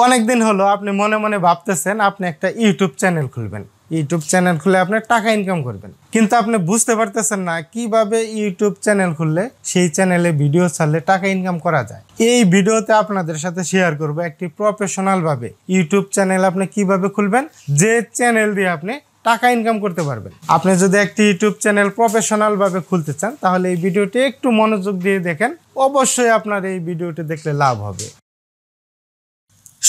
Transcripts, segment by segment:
অনেকদিন হলো আপনি মনে মনে ভাবতেছেন আপনি একটা ইউটিউব চ্যানেল খুলবেন, ইউটিউব চ্যানেল খুলে আপনি টাকা ইনকাম করবেন, কিন্তু আপনি বুঝতে পারতেছেন না কিভাবে ইউটিউব চ্যানেল খুললে সেই চ্যানেলে ভিডিও ছাড়লে টাকা ইনকাম করা যায়। এই ভিডিওতে আপনাদের সাথে শেয়ার করব একটি প্রফেশনাল ভাবে ইউটিউব চ্যানেল আপনি কিভাবে খুলবেন, যে চ্যানেল দিয়ে আপনি টাকা ইনকাম করতে পারবেন। আপনি যদি একটি ইউটিউব চ্যানেল প্রফেশনাল ভাবে খুলতে চান তাহলে এই ভিডিওটি একটু মনোযোগ দিয়ে দেখেন, অবশ্যই আপনার এই ভিডিওটি দেখলে লাভ হবে।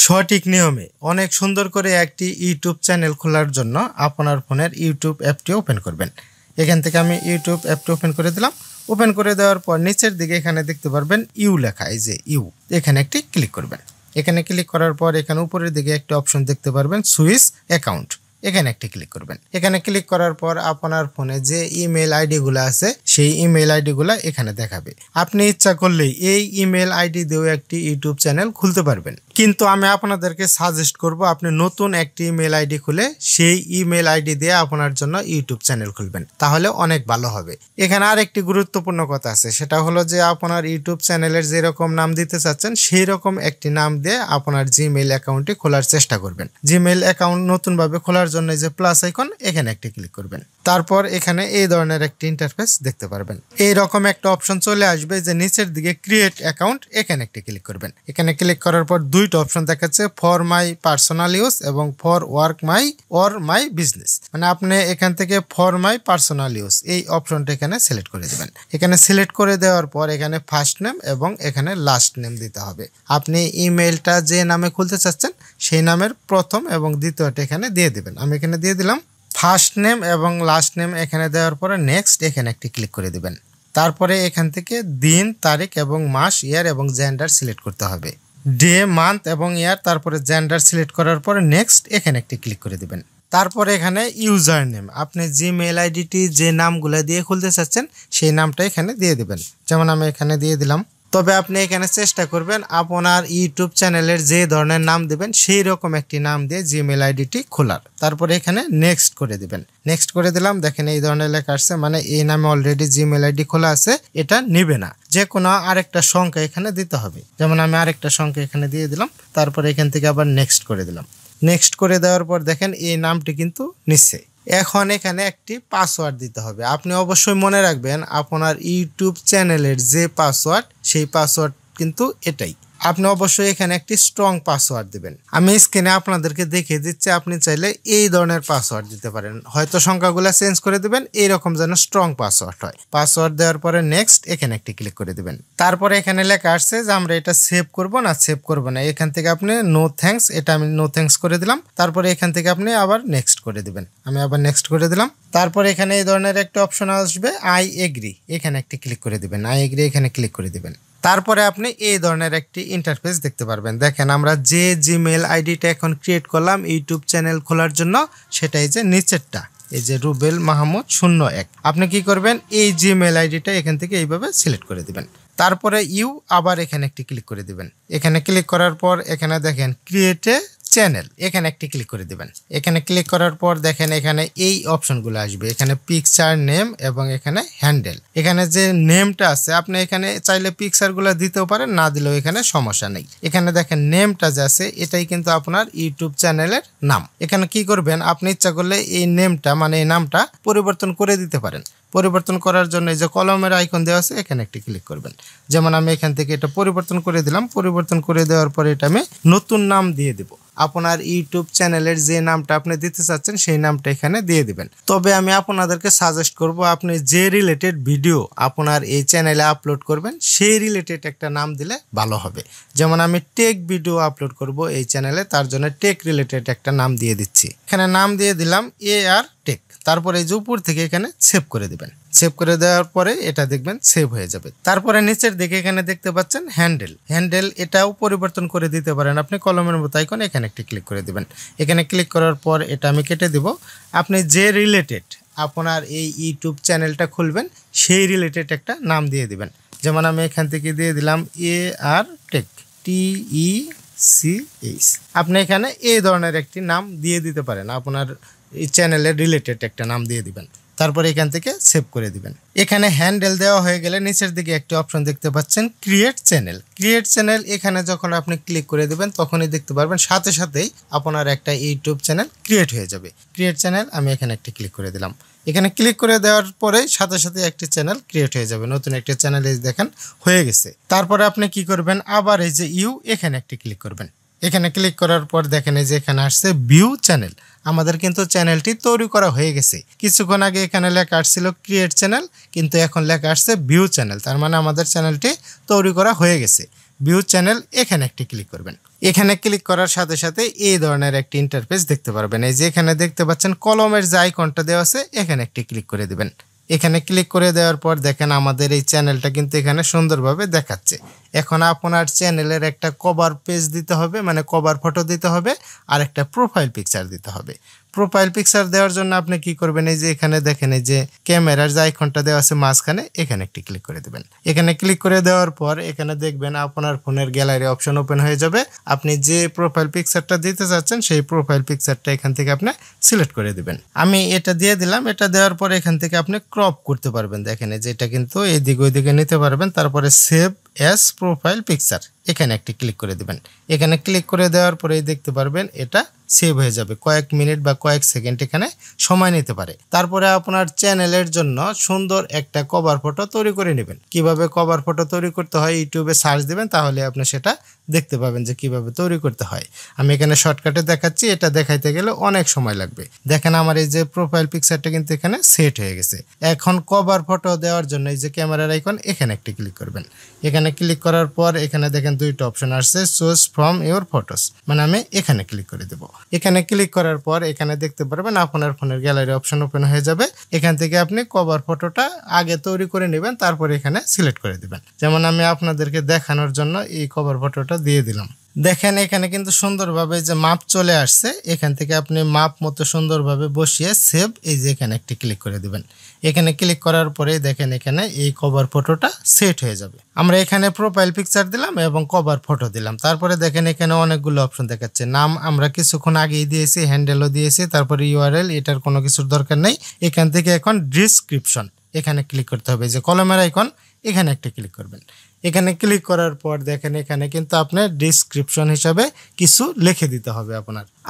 সঠিক নিয়মে অনেক সুন্দর করে একটি ইউটিউব চ্যানেল খোলার জন্য আপনার ফোনের ইউটিউব অ্যাপটি ওপেন করবেন। এখান থেকে আমি ইউটিউব অ্যাপটি ওপেন করে দিলাম। ওপেন করে দেওয়ার পর নিচের দিকে এখানে দেখতে পারবেন ইউ লেখা, এই যে ইউ, এখানে একটি ক্লিক করবেন। এখানে ক্লিক করার পর এখানে উপরের দিকে একটা অপশন দেখতে পারবেন সুইচ অ্যাকাউন্ট, এখানে একটি ক্লিক করবেন। এখানে ক্লিক করার পর আপনার ফোনে যে ইমেল আইডিগুলো আছে সেই ইমেল আইডিগুলো এখানে দেখাবে। আপনি ইচ্ছা করলেই এই ইমেল আইডি দিয়েও একটি ইউটিউব চ্যানেল খুলতে পারবেন, কিন্তু আমি আপনাদেরকে সাজেস্ট করব আপনি নতুন একটি ইমেল আইডি খুলে সেই ইমেল আইডি দিয়ে আপনার জন্য ইউটিউব চ্যানেল খুলবেন, তাহলে অনেক ভালো হবে। এখানে আরেকটি গুরুত্বপূর্ণ কথা আছে, সেটা হলো যে আপনার ইউটিউব চ্যানেলের যেরকম নাম দিতে চাচ্ছেন সেই রকম একটি নাম দিয়ে আপনার জিমেইল অ্যাকাউন্টটি খোলার চেষ্টা করবেন। জিমেইল অ্যাকাউন্ট নতুনভাবে খোলার জন্য যে প্লাস আইকন, এখানে একটি ক্লিক করবেন। তারপর এখানে এই ধরনের একটি ইন্টারফেস দেখতে পারবেন। এই রকম একটা অপশন চলে আসবে যে নিচের দিকে ক্রিয়েট অ্যাকাউন্ট, এখানে একটি ক্লিক করবেন। এখানে ক্লিক করার পর দুইটা অপশন দেখাচ্ছে, ফর মাই পার্সোনাল ইউজ এবং for work my or my business. মানে আপনি এখান থেকে ফর মাই পার্সোনাল ইউজ এই অপশনটা এখানে সিলেক্ট করে দেবেন। এখানে সিলেক্ট করে দেওয়ার পর এখানে ফার্স্ট নেম এবং এখানে লাস্ট নেম দিতে হবে। আপনি ইমেলটা যে নামে খুলতে চাচ্ছেন সেই নামের প্রথম এবং দ্বিতীয়টা এখানে দিয়ে দেবেন। আমি এখানে দিয়ে দিলাম ফার্স্ট নেম এবং লাস্ট নেম। এখানে দেওয়ার পরে নেক্সট, এখানে একটি ক্লিক করে দেবেন। তারপরে এখান থেকে দিন, তারিখ এবং মাস, ইয়ার এবং জেন্ডার সিলেক্ট করতে হবে। ডে, মান্থ এবং ইয়ার, তারপরে জেন্ডার সিলেক্ট করার পরে নেক্সট, এখানে একটি ক্লিক করে দেবেন। তারপরে এখানে ইউজার নেম, আপনি জিমেইল আইডিটি যে নামগুলো দিয়ে খুলতে চাচ্ছেন সেই নামটা এখানে দিয়ে দেবেন। যেমন আমি এখানে দিয়ে দিলাম। তবে আপনি এখানে চেষ্টা করবেন আপনার ইউটিউব চ্যানেলের যে ধরনের নাম দেবেন সেই রকম একটি নাম দিয়ে জিমেইল আইডিটি খোলার। তারপরে এখানে নেক্সট করে দিবেন। নেক্সট করে দিলাম। দেখেন এই ধরনের লেখা আসছে, মানে এই নামে অলরেডি জিমেইল আইডি খোলা আছে, এটা নিবে না। যে কোনো আরেকটা সংখ্যা এখানে দিতে হবে। যেমন আমি আরেকটা সংখ্যা এখানে দিয়ে দিলাম। তারপরে এখান থেকে আবার নেক্সট করে দিলাম। নেক্সট করে দেওয়ার পর দেখেন এই নামটি কিন্তু নিচ্ছে। এখন এখানে একটি পাসওয়ার্ড দিতে হবে। আপনি অবশ্যই মনে রাখবেন আপনার ইউটিউব চ্যানেলের যে পাসওয়ার্ড সেই পাসওয়ার্ড কিন্তু এটাই। আপনি অবশ্যই এখানে একটি স্ট্রং পাসওয়ার্ড দিবেন। আমি স্ক্রিনে আপনাদেরকে দেখিয়ে দিচ্ছি, আপনি চাইলে এই ধরনের পাসওয়ার্ড দিতে পারেন, হয়তো সংখ্যাগুলো চেঞ্জ করে দিবেন, এইরকম যেন স্ট্রং পাসওয়ার্ড হয়। পাসওয়ার্ড দেওয়ার পরে নেক্সট, এখানে একটি ক্লিক করে দিবেন। তারপরে এখানে লেখা আসছে যে আমরা এটা সেভ করব না সেভ করব না, এখান থেকে আপনি নো থ্যাঙ্কস, এটা আমি নো থ্যাঙ্কস করে দিলাম। তারপরে এখান থেকে আপনি আবার নেক্সট করে দিবেন। আমি আবার নেক্সট করে দিলাম। তারপরে এখানে এই ধরনের একটা অপশন আসবে আই এগ্রি, এখানে একটি ক্লিক করে দিবেন। আই এগ্রি, এখানে ক্লিক করে দিবেন। তারপরে আপনি এই ধরনের একটি ইন্টারফেস দেখতে পারবেন। দেখেন আমরা যে জিমেইল আইডিটা এখন ক্রিয়েট করলাম ইউটিউব চ্যানেল খোলার জন্য, সেটাই যে নিচেরটা, এই যে রুবেল মাহমুদ 01। আপনি কি করবেন, এই জিমেইল আইডিটা এখান থেকে এইভাবে সিলেক্ট করে দিবেন। তারপরে ইউ, আবার এখানে একটি ক্লিক করে দিবেন। এখানে ক্লিক করার পর এখানে দেখেন ক্রিয়েট এ চ্যানেল, এখানে একটি ক্লিক করে দিবেন। এখানে ক্লিক করার পর দেখেন এখানে এই অপশনগুলো আসবে, এখানে পিকচার নেম এবং এখানে হ্যান্ডেল। এখানে যে নেমটা আছে আপনি এখানে চাইলে পিকচারগুলো দিতেও পারেন, না দিলেও এখানে সমস্যা নেই। এখানে দেখেন নেমটা যে আছে এটাই কিন্তু আপনার ইউটিউব চ্যানেলের নাম। এখানে কি করবেন, আপনি ইচ্ছা করলে এই নেমটা মানে এই নামটা পরিবর্তন করে দিতে পারেন। পরিবর্তন করার জন্য এই যে কলমের আইকন দেওয়া আছে এখানে একটি ক্লিক করবেন। যেমন আমি এখান থেকে এটা পরিবর্তন করে দিলাম। পরিবর্তন করে দেওয়ার পরে এটা আমি নতুন নাম দিয়ে দেব। আপনার ইউটিউব চ্যানেলের যে নামটা আপনি দিতে চাচ্ছেন সেই নামটা এখানে দিয়ে দিবেন। তবে আমি আপনাদেরকে সাজেস্ট করব আপনি যে রিলেটেড ভিডিও আপনার এই চ্যানেলে আপলোড করবেন সেই রিলেটেড একটা নাম দিলে ভালো হবে। যেমন আমি টেক ভিডিও আপলোড করব এই চ্যানেলে, তার জন্য টেক রিলেটেড একটা নাম দিয়ে দিচ্ছি। এখানে নাম দিয়ে দিলাম AR টেক। তারপরে এই যে উপর থেকে এখানে সেভ করে দিবেন। সেভ করে দেওয়ার পরে এটা দেখবেন সেভ হয়ে যাবে। তারপরে নিচের দিকে এখানে দেখতে পাচ্ছেন হ্যান্ডেল, হ্যান্ডেল এটাও পরিবর্তন করে দিতে পারেন আপনি। কলমের মতো আইকন, এখানে একটি ক্লিক করে দিবেন। এখানে ক্লিক করার পর এটা আমি কেটে দিব। আপনি যে রিলেটেড আপনার এই ইউটিউব চ্যানেলটা খুলবেন সেই রিলেটেড একটা নাম দিয়ে দিবেন। যেমন আমি এখান থেকে দিয়ে দিলাম AR টেক, TECH। আপনি এখানে এই ধরনের একটি নাম দিয়ে দিতে পারেন, আপনার এই চ্যানেলের রিলেটেড একটা নাম দিয়ে দিবেন। তারপরে এখান থেকে সেভ করে দিবেন। এখানে হ্যান্ডেল দেওয়া হয়ে গেলে নিচের দিকে একটি অপশন দেখতে পাচ্ছেন ক্রিয়েট চ্যানেল। ক্রিয়েট চ্যানেল এখানে যখন আপনি ক্লিক করে দিবেন তখনই দেখতে পারবেন সাথে সাথেই আপনার একটা ইউটিউব চ্যানেল ক্রিয়েট হয়ে যাবে। ক্রিয়েট চ্যানেল আমি এখানে একটি ক্লিক করে দিলাম। এখানে ক্লিক করে দেওয়ার পরে সাথে সাথে একটি চ্যানেল ক্রিয়েট হয়ে যাবে, নতুন একটি চ্যানেল এই দেখেন হয়ে গেছে। তারপরে আপনি কি করবেন, আবার এই যে এখানে একটি ক্লিক করবেন। এখানে ক্লিক করার পর দেখেন এই যে এখানে আসছে ভিউ চ্যানেল। আমাদের কিন্তু চ্যানেলটি তৈরি করা হয়ে গেছে। কিছুক্ষণ আগে এখানে লেখা আসছিল ক্রিয়েট চ্যানেল, কিন্তু এখন লেখা আসছে ভিউ চ্যানেল। তার মানে আমাদের চ্যানেলটি তৈরি করা হয়ে গেছে। ভিউ চ্যানেল এখানে একটি ক্লিক করবেন। এখানে ক্লিক করার সাথে সাথে এই ধরনের একটি ইন্টারফেস দেখতে পারবেন। এই যে এখানে দেখতে পাচ্ছেন কলমের যে আইকনটা দেওয়া আছে এখানে একটি ক্লিক করে দিবেন। এখানে ক্লিক করে দেওয়ার পর দেখেন আমাদের এই চ্যানেলটা কিন্তু এখানে সুন্দরভাবে দেখাচ্ছে। এখন আপনার চ্যানেলের একটা কভার পেজ দিতে হবে, মানে কভার ফটো দিতে হবে, আর একটা প্রোফাইল পিকচার দিতে হবে। প্রোফাইল পিকচার দেওয়ার জন্য আপনি কি করবেন, এই যে এখানে দেখেন এই যে ক্যামেরার যে আইকনটা দেওয়া আছে মাঝখানে এখানে একটি ক্লিক করে দেবেন। এখানে ক্লিক করে দেওয়ার পর এখানে দেখবেন আপনার ফোনের গ্যালারি অপশন ওপেন হয়ে যাবে। আপনি যে প্রোফাইল পিকচারটা দিতে চাচ্ছেন সেই প্রোফাইল পিকচারটা এখান থেকে আপনি সিলেক্ট করে দিবেন। আমি এটা দিয়ে দিলাম। এটা দেওয়ার পর এখান থেকে আপনি ক্রপ করতে পারবেন। দেখেন এই যে এটা কিন্তু এদিকে ওইদিকে নিতে পারবেন। তারপরে সেভ অ্যাজ প্রোফাইল পিকচার এখানে একটি ক্লিক করে দিবেন। এখানে ক্লিক করে দেওয়ার পরেই দেখতে পারবেন এটা সেভ হয়ে যাবে। কয়েক মিনিট বা কয়েক সেকেন্ড এখানে সময় নিতে পারে। তারপরে আপনার চ্যানেলের জন্য সুন্দর একটা কভার ফটো তৈরি করে নেবেন। কিভাবে কভার ফটো তৈরি করতে হয় ইউটিউবে সার্চ দিবেন, তাহলে আপনি সেটা দেখতে পাবেন যে কিভাবে তৈরি করতে হয়। আমি এখানে শর্টকাটে দেখাচ্ছি, এটা দেখাইতে গেলে অনেক সময় লাগবে। দেখেন আমার এই যে প্রোফাইল পিকচারটা কিন্তু এখানে সেট হয়ে গেছে। এখন কভার ফটো দেওয়ার জন্য এই যে ক্যামেরার আইকন এখানে একটি ক্লিক করবেন। এখানে ক্লিক করার পর এখানে দেখেন দুইটা অপশন আসছে, চুজ ফ্রম ইওর ফটোস, মানে আমি এখানে ক্লিক করে দেব। এখানে ক্লিক করার পর এখানে দেখতে পারবেন আপনার ফোনের গ্যালারি অপশন ওপেন হয়ে যাবে। এখান থেকে আপনি কভার ফটোটা আগে তৈরি করে নেবেন, তারপর এখানে সিলেক্ট করে দিবেন। যেমন আমি আপনাদেরকে দেখানোর জন্য এই কভার ফটোটা দিয়ে দিলাম। দেখেন এখানে কিন্তু সুন্দরভাবে যে মাপ চলে আসছে। এখান থেকে আপনি মাপ মতো সুন্দরভাবে বসিয়ে সেভ এই যে এখানে একটি ক্লিক করে দিবেন। এখানে ক্লিক করার পরে দেখেন এখানে এই কভার ফটোটা সেট হয়ে যাবে। আমরা এখানে প্রোফাইল পিকচার দিলাম এবং কভার ফটো দিলাম। তারপরে দেখেন এখানে অনেকগুলো অপশন দেখাচ্ছে। নাম আমরা কিছুক্ষণ আগেই দিয়েছি, হ্যান্ডেলও দিয়েছি, তারপরে ইউআরএল, এটার কোনো কিছুর দরকার নেই। এখান থেকে এখন ডেসক্রিপশন এখানে ক্লিক করতে হবে। যে কলমের আইকন এখানে একটা ক্লিক করবেন। এখানে ক্লিক করার পর দেখেন এখানে কিন্তু আপনার ডেসক্রিপশন হিসাবে কিছু লিখে দিতে হবে।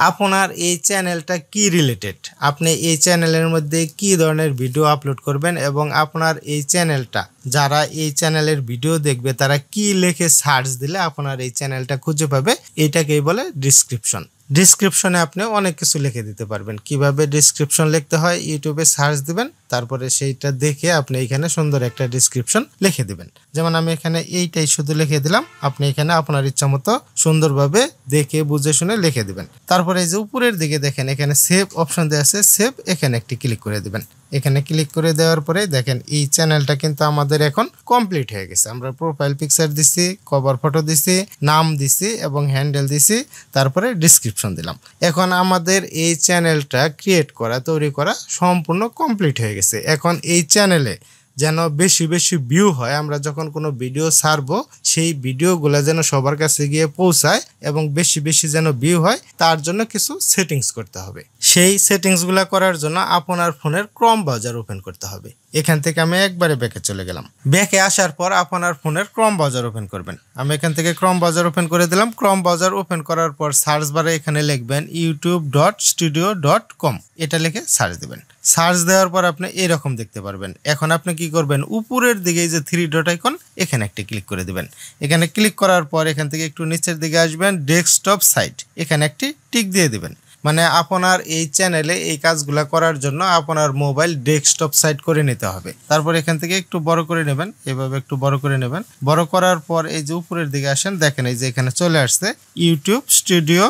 আপনার এই চ্যানেলটা কি রিলেটেড, আপনি এই চ্যানেলের মধ্যে কি ধরনের ভিডিও আপলোড করবেন এবং আপনার এই চ্যানেলটা যারা এই চ্যানেলের ভিডিও দেখবে তারা কি লিখে সার্চ দিলে আপনার এই চ্যানেলটা খুঁজে পাবে, এটাকেই বলে ডেসক্রিপশন। ডেসক্রিপশনে আপনি অনেক কিছু লিখে দিতে পারবেন। কিভাবে ডেসক্রিপশন লিখতে হয় ইউটিউবে সার্চ দিবেন, তারপরে সেইটা দেখে আপনি এখানে সুন্দর একটা ডেসক্রিপশন লিখে দিবেন। যেমন আমি এখানে এইটাই শুধু লিখে দিলাম। আপনি এখানে আপনার ইচ্ছা মতো সুন্দরভাবে দেখে বুঝে শুনে লিখে দিবেন। তারপরে এই যে উপরের দিকে দেখেন এখানে সেভ অপশন দেওয়া আছে, সেভ এখানে একটি ক্লিক করে দিবেন। এখানে ক্লিক করে দেওয়ার পরে দেখেন এই চ্যানেলটা কিন্তু আমাদের এখন কমপ্লিট হয়ে গেছে। আমরা প্রোফাইল পিকচার দিছি, কভার ফটো দিছি, নাম দিছি এবং হ্যান্ডেল দিছি, তারপরে ডেসক্রিপশন দিলাম। এখন আমাদের এই চ্যানেলটা ক্রিয়েট করা, তৈরি করা সম্পূর্ণ কমপ্লিট হয়ে গেছে। এখন এই চ্যানেলে যেন বেশি বেশি ভিউ হয়, আমরা যখন কোনো ভিডিও ছাড়বো সেই ভিডিওগুলো যেন সবার কাছে গিয়ে পৌঁছায় এবং বেশি বেশি যেন ভিউ হয়, তার জন্য কিছু সেটিংস করতে হবে। সেই সেটিংসগুলো করার জন্য আপনার ফোনের ক্রোম ব্রাউজার ওপেন করতে হবে। এখান থেকে আমি একবারে ব্যাকে চলে গেলাম। ব্যাকে আসার পর আপনার ফোনের ক্রোম ব্রাউজার ওপেন করবেন। আমি এখান থেকে ক্রোম ব্রাউজার ওপেন করে দিলাম। ক্রোম ব্রাউজার ওপেন করার পর সার্চ বারে এখানে লিখবেন youtube.studio.com, এটা লিখে সার্চ দিবেন। সার্চ দেওয়ার পর আপনি এরকম দেখতে পারবেন। এখন আপনি কি করবেন, উপরের দিকে যে 3 ডট আইকন এখানে একটি ক্লিক করে দিবেন। এখানে ক্লিক করার পর এখান থেকে একটু নিচের দিকে আসবেন, ডেস্কটপ সাইট এখানে একটি টিক দিয়ে দিবেন। মানে আপনার এই চ্যানেলে এই কাজগুলো করার জন্য আপনার মোবাইল ডেস্কটপ সাইট করে নিতে হবে। তারপর এখান থেকে একটু বড় করে নেবেন, এভাবে একটু বড় করে নেবেন। বড় করার পর এই যে উপরের দিকে আসেন, দেখেন এই যে এখানে চলে আসছে ইউটিউব স্টুডিও,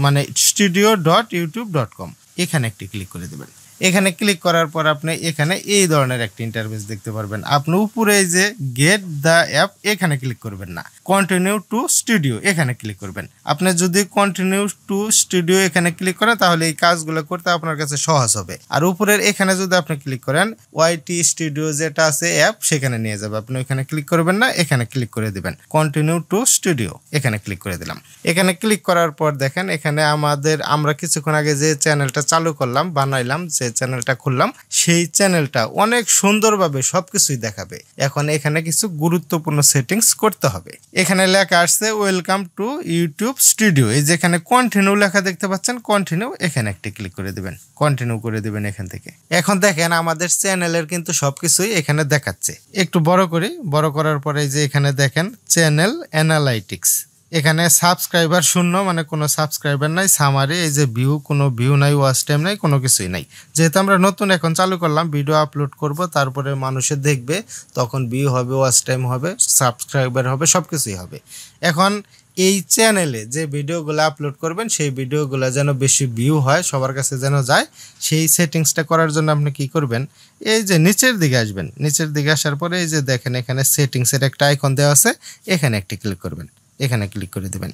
মানে studio.youtube.com, এখানে একটি ক্লিক করে দেবেন। এখানে ক্লিক করার পর আপনি এখানে এই ধরনের একটা ইন্টারফেস দেখতে পারবেন। আপনি উপরে এই যে গেট দ্য অ্যাপ এখানে ক্লিক করবেন না, কন্টিনিউ টু স্টুডিও এখানে ক্লিক করবেন। আপনি যদি কন্টিনিউ টু স্টুডিও এখানে ক্লিক করেন তাহলে এই কাজগুলো করতে আপনার কাছে সহজ হবে। আর উপরের এখানে যদি আপনি ক্লিক করেন ওয়াইটি স্টুডিও যেটা আছে অ্যাপ, সেখানে নিয়ে যাবে। আপনি এখানে ক্লিক করবেন না, এখানে ক্লিক করে দিবেন কন্টিনিউ টু স্টুডিও, এখানে ক্লিক করে দিলাম। এখানে ক্লিক করার পর দেখেন এখানে আমরা কিছুক্ষণ আগে যে চ্যানেলটা চালু করলাম, বানাইলাম, যে যে চ্যানেলটা খুললাম সেই চ্যানেলটা অনেক সুন্দরভাবে সবকিছুই দেখাবে। এখন এখানে কিছু গুরুত্বপূর্ণ সেটিংস করতে হবে। এখানে লেখা আসছে ওয়েলকাম টু ইউটিউব স্টুডিও। এই যেখানে কন্টিনিউ লেখা দেখতে পাচ্ছেন, কন্টিনিউ এখানে একটি ক্লিক করে দিবেন, কন্টিনিউ করে দিবেন এখান থেকে। এখন দেখেন আমাদের চ্যানেলের কিন্তু সবকিছুই এখানে দেখাচ্ছে। একটু বড় করি, বড় করার পরে যে এখানে দেখেন চ্যানেল অ্যানালাইটিক্স, এখানে সাবস্ক্রাইবার শূন্য, মানে কোনো সাবস্ক্রাইবার নাই। সামারি, এই যে ভিউ, কোনো ভিউ নাই, ওয়াচ টাইম নাই, কোনো কিছুই নাই। যেহেতু আমরা নতুন এখন চালু করলাম, ভিডিও আপলোড করব, তারপরে মানুষে দেখবে, তখন ভিউ হবে, ওয়াচ টাইম হবে, সাবস্ক্রাইবার হবে, সব কিছুই হবে। এখন এই চ্যানেলে যে ভিডিওগুলো আপলোড করবেন সেই ভিডিওগুলো যেন বেশি ভিউ হয়, সবার কাছে যেন যায়, সেই সেটিংসটা করার জন্য আপনি কি করবেন, এই যে নিচের দিকে আসবেন। নিচের দিকে আসার পরে এই যে দেখেন এখানে সেটিংসের একটা আইকন দেওয়া আছে, এখানে একটি ক্লিক করবেন, এখানে ক্লিক করে দেবেন।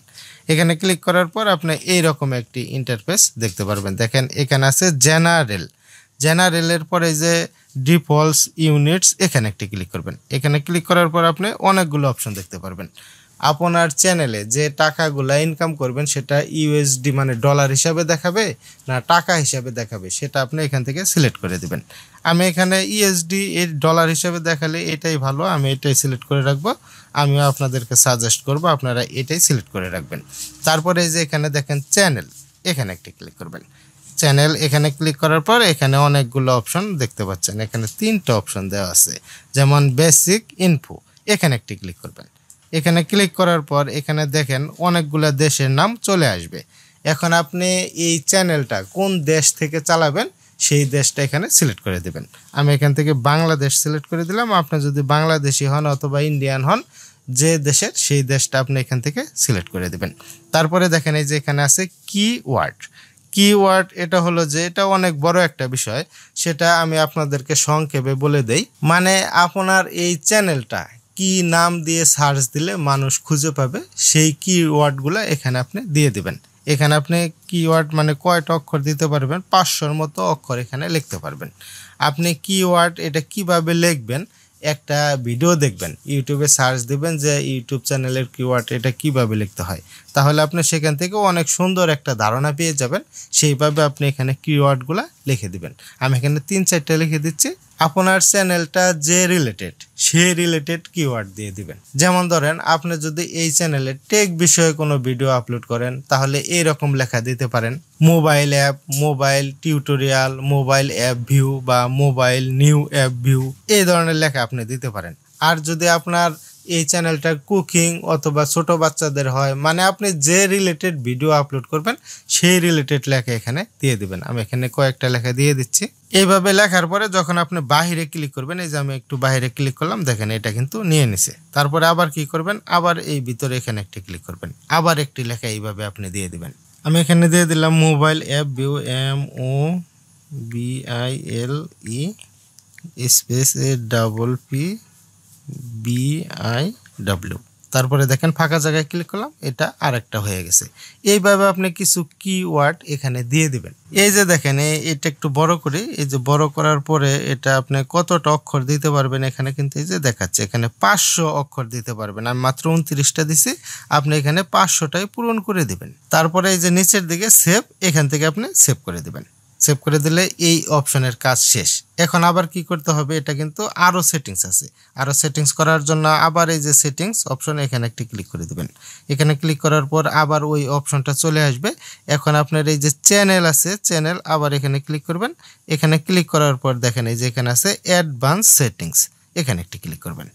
এখানে ক্লিক করার পর আপনি এইরকম একটি ইন্টারফেস দেখতে পারবেন। দেখেন এখানে আছে জেনারেল, জেনারেলের পরে যে ডিফল্টস ইউনিটস, এখানে একটি ক্লিক করবেন। এখানে ক্লিক করার পর আপনি অনেকগুলো অপশন দেখতে পারবেন। আপনার চ্যানেলে যে টাকাগুলা ইনকাম করবেন সেটা ইউএসডি মানে ডলার হিসাবে দেখাবে না টাকা হিসাবে দেখাবে, সেটা আপনি এখান থেকে সিলেক্ট করে দিবেন। আমি এখানে ইউএসডি এর ডলার হিসাবে দেখালে এটাই ভালো, আমি এটাই সিলেক্ট করে রাখবো। আমিও আপনাদেরকে সাজেস্ট করব আপনারা এটাই সিলেক্ট করে রাখবেন। তারপরে এই যে এখানে দেখেন চ্যানেল, এখানে একটি ক্লিক করবেন। চ্যানেল এখানে ক্লিক করার পর এখানে অনেকগুলো অপশন দেখতে পাচ্ছেন। এখানে 3টা অপশন দেওয়া আছে, যেমন বেসিক ইনফো, এখানে একটি ক্লিক করবেন। এখানে ক্লিক করার পর এখানে দেখেন অনেকগুলো দেশের নাম চলে আসবে। এখন আপনি এই চ্যানেলটা কোন দেশ থেকে চালাবেন সেই দেশটা এখানে সিলেক্ট করে দেবেন। আমি এখান থেকে বাংলাদেশ সিলেক্ট করে দিলাম। আপনি যদি বাংলাদেশি হন অথবা ইন্ডিয়ান হন, যে দেশের সেই দেশটা আপনি এখান থেকে সিলেক্ট করে দেবেন। তারপরে দেখেন এই যে এখানে আছে কিওয়ার্ড। কিওয়ার্ড এটা হলো যে এটা অনেক বড় একটা বিষয়, সেটা আমি আপনাদেরকে সংক্ষেপে বলে দেই। মানে আপনার এই চ্যানেলটা কি নাম দিয়ে সার্চ দিলে মানুষ খুঁজে পাবে সেই কিওয়ার্ডগুলো এখানে আপনি দিয়ে দিবেন। এখানে আপনি কিওয়ার্ড মানে কয়টা অক্ষর দিতে পারবেন, 500-র মতো অক্ষর এখানে লিখতে পারবেন। আপনি কিওয়ার্ড এটা কিভাবে লিখবেন, একটা ভিডিও দেখবেন, ইউটিউবে সার্চ দিবেন যে ইউটিউব চ্যানেলের কিওয়ার্ড এটা কিভাবে লিখতে হয়, তাহলে আপনি সেখান থেকে অনেক সুন্দর একটা ধারণা পেয়ে যাবেন। সেইভাবে আপনি এখানে কিওয়ার্ডগুলো লিখে দিবেন। আমি এখানে 3-4টা লিখে দিচ্ছি। আপনার চ্যানেলটা যে রিলেটেড সেই রিলেটেড কিওয়ার্ড দিয়ে দিবেন। যেমন ধরেন আপনি যদি এই চ্যানেলে টেক বিষয়ে কোনো ভিডিও আপলোড করেন তাহলে এইরকম লেখা দিতে পারেন, mobile app, mobile tutorial, mobile app view বা মোবাইল নিউ অ্যাপ ভিউ, এই ধরনের লেখা আপনি দিতে পারেন। আর যদি আপনার এই চ্যানেলটা কুকিং অথবা ছোট বাচ্চাদের হয়, মানে আপনি যে রিলেটেড ভিডিও আপলোড করবেন সেই রিলেটেড লেখা এখানে দিয়ে দিবেন। আমি এখানে কয়েকটা লেখা দিয়ে দিচ্ছি। এইভাবে লেখার পরে যখন আপনি বাহিরে ক্লিক করবেন, এই যে আমি একটু বাহিরে ক্লিক করলাম, দেখেন এটা কিন্তু নিয়ে নিছে। তারপরে আবার কি করবেন, আবার এই ভিতরে এখানে একটি ক্লিক করবেন, আবার একটি লেখা এইভাবে আপনি দিয়ে দিবেন। আমি এখানে দিয়ে দিলাম mobile app view, MOBILE space PBIW। তারপরে দেখেন ফাঁকা জায়গায় ক্লিক করলাম, এটা আরেকটা হয়ে গেছে। এইভাবে আপনি কিছু কিওয়ার্ড এখানে দিয়ে দিবেন। এই যে দেখেন এটা একটু বড় করি, এই যে বড় করার পরে এটা আপনি কতটা অক্ষর দিতে পারবেন এখানে কিন্তু এই যে দেখাচ্ছে, এখানে 500 অক্ষর দিতে পারবেন। আমি মাত্র 29টা দিছি, আপনি এখানে 500টাই পূরণ করে দিবেন। তারপরে এই যে নিচের দিকে সেভ, এখান থেকে আপনি সেভ করে দিবেন। সেভ করে দিলে এই অপশনের কাজ শেষ। এখন আবার কি করতে হবে, এটা কিন্তু আরও সেটিংস আছে। আরও সেটিংস করার জন্য আবার এই যে সেটিংস অপশন, এখানে একটি ক্লিক করে দেবেন। এখানে ক্লিক করার পর আবার ওই অপশনটা চলে আসবে। এখন আপনার এই যে চ্যানেল আছে, চ্যানেল আবার এখানে ক্লিক করবেন। এখানে ক্লিক করার পর দেখেন এই যে এখানে আছে অ্যাডভান্স সেটিংস, এখানে একটি ক্লিক করবেন।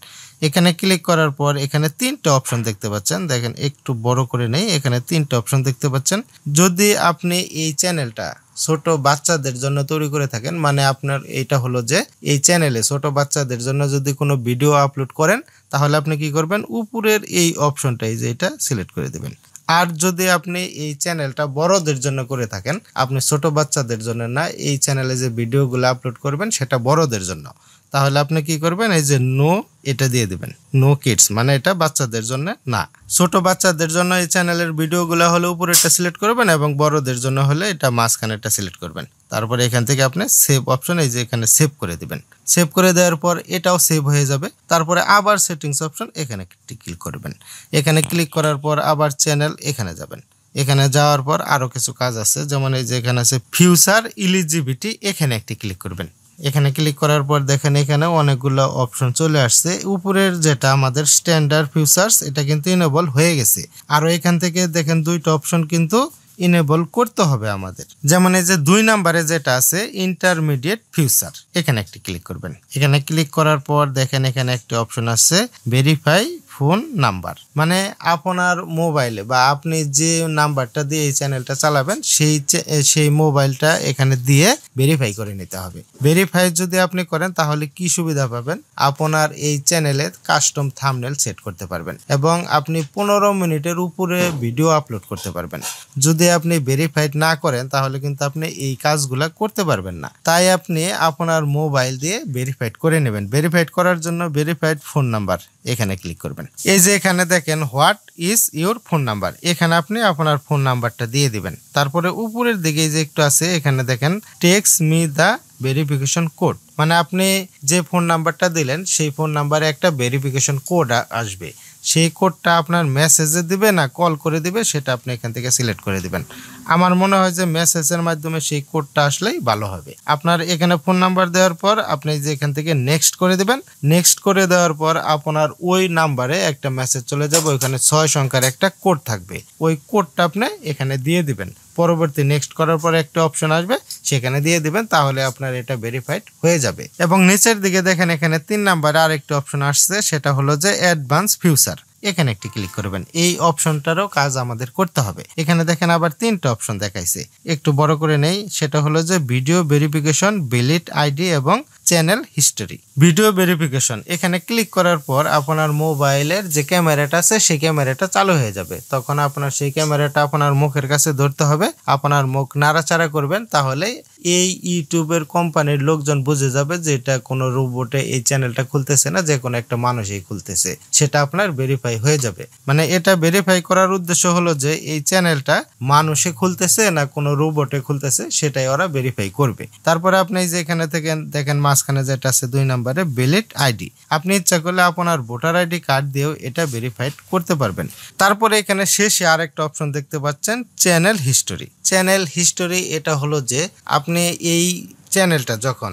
এখানে ক্লিক করার পর এখানে 3টা অপশন দেখতে পাচ্ছেন, দেখেন একটু বড় করে নেই, এখানে 3টা অপশন দেখতে পাচ্ছেন। যদি আপনি এই চ্যানেলটা ছোট বাচ্চাদের জন্য তৈরি করে থাকেন, মানে আপনার এটা হলো যে এই চ্যানেলে ছোট বাচ্চাদের জন্য যদি কোনো ভিডিও আপলোড করেন তাহলে আপনি কি করবেন, উপরের এই অপশনটাই যে এটা সিলেক্ট করে দেবেন। আর যদি আপনি এই চ্যানেলটা বড়দের জন্য করে থাকেন, আপনি ছোট বাচ্চাদের জন্য না, এই চ্যানেলে যে ভিডিওগুলো আপলোড করবেন সেটা বড়দের জন্য, তাহলে আপনি কি করবেন, এই যে নো এটা দিয়ে দিবেন, নো কিডস, মানে এটা বাচ্চাদের জন্য না। ছোট বাচ্চাদের জন্য এই চ্যানেলের ভিডিওগুলো হলে উপরেরটা সিলেক্ট করবেন এবং বড়দের জন্য হলে এটা মাঝখানেরটা সিলেক্ট করবেন। তারপরে এখান থেকে আপনি সেভ অপশন, এই যে এখানে সেভ করে দিবেন। সেভ করে দেওয়ার পর এটাও সেভ হয়ে যাবে। তারপরে আবার সেটিংস অপশন, এখানে ক্লিক করবেন। এখানে ক্লিক করার পর আবার চ্যানেল, এখানে যাবেন। এখানে যাওয়ার পর আরো কিছু কাজ আছে, যেমন এই যে এখানে আছে ফিউচার এলিজিবিলিটি, এখানে একটি ক্লিক করবেন। এখানে ক্লিক করার পর দেখেন এখানে অনেকগুলো অপশন চলে আসছে। উপরের যেটা আমাদের স্ট্যান্ডার্ড ফিউচার্স, এটা কিন্তু ইনেবল হয়ে গেছে। আরো এখান থেকে দেখেন দুইটা অপশন কিন্তু ইনেবল করতে হবে আমাদের। যেমন এই যে 2 নম্বরে যেটা আছে ইন্টারমিডিয়েট ফিউচার, এখানে একটি ক্লিক করবেন। এখানে ক্লিক করার পর দেখেন এখানে একটি অপশন আছে ভেরিফাই ফোন নাম্বার, মানে আপনার মোবাইলে বা আপনি যে নাম্বারটা দিয়ে এই চ্যানেলটা চালাবেন সেই মোবাইলটা এখানে দিয়ে ভেরিফাই করে নিতে হবে। ভেরিফাই যদি আপনি করেন তাহলে কি সুবিধা পাবেন, আপনার এই চ্যানেলে কাস্টম থাম্বনেল সেট করতে পারবেন এবং আপনি 15 মিনিটের উপরে ভিডিও আপলোড করতে পারবেন। যদি আপনি ভেরিফাইড না করেন তাহলে কিন্তু আপনি এই কাজগুলা করতে পারবেন না। তাই আপনি আপনার মোবাইল দিয়ে ভেরিফাইড করে নেবেন। ভেরিফাইড করার জন্য ভেরিফাইড ফোন নাম্বার, এখানে ক্লিক করবেন। এই যে এখানে দেখেন what is your phone number, এখানে আপনি আপনার ফোন নাম্বারটা দিয়ে দিবেন। তারপরে উপরের দিকে যে একটু আছে এখানে দেখেন text me the verification code, মানে আপনি যে ফোন নাম্বারটা দিলেন সেই ফোন নাম্বারে একটা ভেরিফিকেশন কোড আসবে। সেই কোডটা আপনার মেসেজে দিবে না কল করে দিবে, সেটা আপনি এখান থেকে সিলেক্ট করে দিবেন। আমার মনে হয় যে মেসেজের মাধ্যমে সেই কোডটা আসলেই ভালো হবে। আপনার এখানে ফোন নাম্বার দেওয়ার পর আপনি যে এখান থেকে নেক্সট করে দিবেন। নেক্সট করে দেওয়ার পর আপনার ওই নাম্বারে একটা মেসেজ চলে যাবে, ওইখানে 6 সংখ্যার একটা কোড থাকবে, ওই কোডটা আপনি এখানে দিয়ে দিবেন। পরবর্তী নেক্সট করার পর একটা অপশন আসবে, সেখানে দিয়ে দিবেন, তাহলে আপনার এটা ভেরিফাইড হয়ে যাবে। এবং নিচের দিকে দেখেন এখানে 3 নম্বরে আরেকটা অপশন আসছে, সেটা হলো যে অ্যাডভান্স ফিউচার, এখানে একটি ক্লিক করবেন। এই অপশনটারও কাজ আমাদের করতে হবে। এখানে দেখেন আবার 3টা অপশন দেখাইছে, একটু বড় করে নেই। সেটা হলো যে ভিডিও ভেরিফিকেশন, ভ্যালিড আইডি এবং চ্যানেল হিস্টোরি। ভিডিও ভেরিফিকেশন, এখানে ক্লিক করার পর আপনার মোবাইলের যে ক্যামেরাটা আছে সেই ক্যামেরাটা চালু হয়ে যাবে। তখন আপনার সেই ক্যামেরাটা আপনার মুখের কাছে ধরতে হবে, আপনার মুখ নাড়াচাড়া করবেন, তাহলে এই ইউটিউবের কোম্পানির লোকজন বুঝে যাবে যে এটা কোনো রোবটে এই চ্যানেলটা খুলতেছে না, যে কোনো একটা মানুষই খুলতেছে, সেটা আপনার ভেরিফাই হয়ে যাবে। মানে এটা ভেরিফাই করার উদ্দেশ্য হলো যে এই চ্যানেলটা মানুষে খুলতেছে না কোনো রোবটে খুলতেছে, সেটাই ওরা ভেরিফাই করবে। তারপরে আপনি যে এখানে থেকে দেখেন মাঝখানে যেটা আছে 2 নম্বরে ভ্যালিড আইডি, আপনি ইচ্ছা করলে আপনার ভোটার আইডি কার্ড দিয়েও এটা ভেরিফাইড করতে পারবেন। তারপরে এখানে শেষে আরেকটা অপশন দেখতে পাচ্ছেন চ্যানেল হিস্টোরি। চ্যানেল হিস্টোরি এটা হলো যে আপনি এই চ্যানেলটা যখন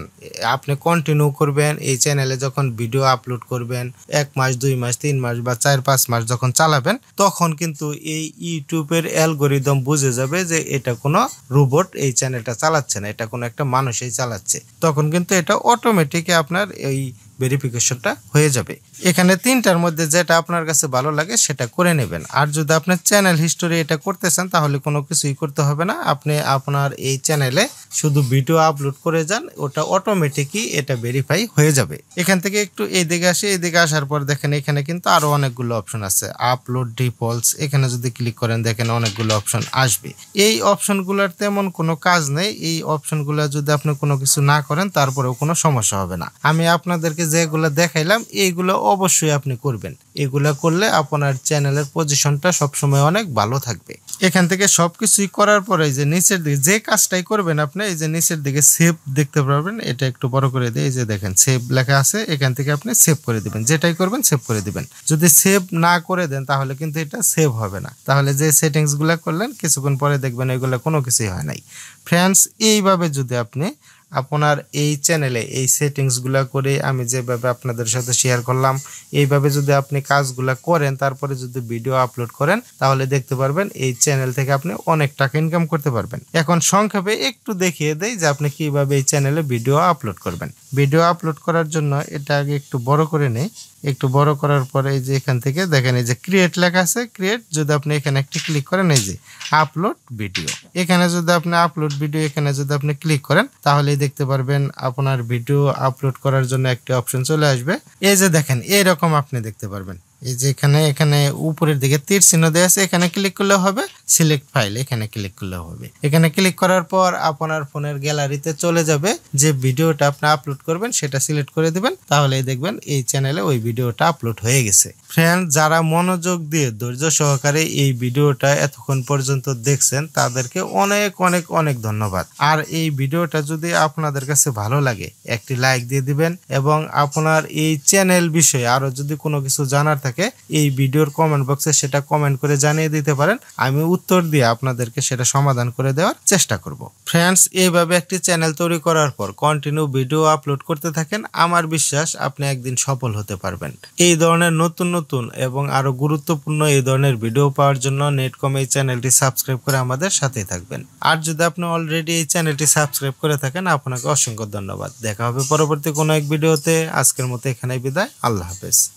আপনি কন্টিনিউ করবেন, এই চ্যানেলে যখন ভিডিও আপলোড করবেন 1 মাস 2 মাস 3 মাস বা 4-5 মাস যখন চালাবেন, তখন কিন্তু এই ইউটিউবের অ্যালগরিদম বুঝে যাবে যে এটা কোনো রোবট এই চ্যানেলটা চালাচ্ছে না, এটা কোনো একটা মানুষই চালাচ্ছে। তখন কিন্তু এটা অটোমেটিক আপনার এই ভেরিফিকেশনটা হয়ে যাবে। এখানে 3টার মধ্যে যেটা আপনার কাছে ভালো লাগে সেটা করে নেবেন। আর যদি আপনার চ্যানেল হিস্টোরি এটা করতে চান তাহলে কোনো কিছুই করতে হবে না, আপনি আপনার এই চ্যানেলে শুধু ভিডিও আপলোড করে যান, ওটা অটোমেটিকই এটা ভেরিফাই হয়ে যাবে। এখান থেকে একটু এইদিকে আসে, এইদিকে আসার পর দেখেন এখানে কিন্তু আরো অনেকগুলো অপশন আছে। আপলোড ডিফল্টস, এখানে যদি ক্লিক করেন দেখেন অনেকগুলো অপশন আসবে। এই অপশনগুলোর তেমন কোনো কাজ নেই, এই অপশনগুলো যদি আপনি কোনো কিছু না করেন তারপরেও কোনো সমস্যা হবে না। আমি আপনাদেরকে যেগুলো দেখাইলাম এইগুলো অবশ্যই আপনি করবেন, এগুলো করলে আপনার চ্যানেলের পজিশনটা সবসময় অনেক ভালো থাকবে। এখান থেকে সবকিছুই করার পরে যে নিচের দিকে যে কাজটাই করবেন আপনি, এই যে নিচের দিকে সেভ দেখতে পারবেন, এটা একটু বড় করে দিই, এই যে দেখেন সেভ লেখা আছে, এখান থেকে আপনি সেভ করে দিবেন, যেটাই করবেন সেভ করে দিবেন। যদি সেভ না করে দেন তাহলে কিন্তু এটা সেভ হবে না, তাহলে যে সেটিংসগুলো করলেন কিছুক্ষণ পরে দেখবেন এগুলো কোনো কিছুই হয় নাই। ফ্রেন্ডস, এইভাবে যদি আপনি আপনার এই চ্যানেলে এই সেটিংসগুলো করে আমি যেভাবে আপনাদের সাথে শেয়ার করলাম, এইভাবে যদি আপনি কাজগুলো করেন তারপরে যদি ভিডিও আপলোড করেন তাহলে দেখতে পারবেন এই চ্যানেল থেকে আপনি অনেক টাকা ইনকাম করতে পারবেন। এখন সংক্ষেপে একটু দেখিয়ে দেই যে আপনি কিভাবে এই চ্যানেলে ভিডিও আপলোড করবেন। ভিডিও আপলোড করার জন্য এটা আগে একটু বড় করে নেই, একটু বড় করার পরে এই যে এখান থেকে দেখেন এই যে ক্রিয়েট লেখা আছে, ক্রিয়েট যদি আপনি এখানে একটি ক্লিক করেন, এই যে আপলোড ভিডিও, এখানে যদি আপনি আপলোড ভিডিও এখানে যদি আপনি ক্লিক করেন তাহলে দেখতে পারবেন আপনার ভিডিও আপলোড করার জন্য একটি অপশন চলে আসবে। এই যে দেখেন এইরকম আপনি দেখতে পারবেন, এই যে এখানে উপরের দিকে তীর চিহ্ন দেওয়া আছে, এখানে ক্লিক করলে হবে সিলেক্ট ফাইল, এখানে ক্লিক করলে হবে। এখানে ক্লিক করার পর আপনার ফোনের গ্যালারিতে চলে যাবে, যে ভিডিওটা আপনি আপলোড করবেন সেটা সিলেক্ট করে দিবেন, তাহলেই দেখবেন এই চ্যানেলে ওই ভিডিওটা আপলোড হয়ে গেছে। ফ্রেন্ড, যারা মনোযোগ দিয়ে ধৈর্য সহকারে এই ভিডিওটা এতক্ষণ পর্যন্ত দেখছেন তাদেরকে অনেক অনেক অনেক ধন্যবাদ। আর এই ভিডিওটা যদি আপনাদের কাছে ভালো লাগে একটি লাইক দিয়ে দিবেন, এবং আপনার এই চ্যানেল বিষয়ে আরো যদি কোনো কিছু জানার থাকে এই ভিডিওর কমেন্ট বক্সে সেটা কমেন্ট করে জানিয়ে দিতে পারেন, আমি উত্তর দিয়ে আপনাদেরকে সেটা সমাধান করে দেওয়ার চেষ্টা করব। ফ্রেন্ডস, এইভাবে একটি চ্যানেল তৈরি করার পর কন্টিনিউ ভিডিও আপলোড করতে থাকেন, আমার বিশ্বাস আপনি একদিন সফল হতে পারবেন। এই ধরনের নতুন নতুন এবং আরো গুরুত্বপূর্ণ এই ধরনের ভিডিও পাওয়ার জন্য নেটকম এই চ্যানেলটি সাবস্ক্রাইব করে আমাদের সাথেই থাকবেন। আর যদি আপনি অলরেডি এই চ্যানেলটি সাবস্ক্রাইব করে থাকেন, আপনাকে অসংখ্য ধন্যবাদ। দেখা হবে পরবর্তী কোনো এক ভিডিওতে। আজকের মতো এখানেই বিদায়। আল্লাহ হাফেজ।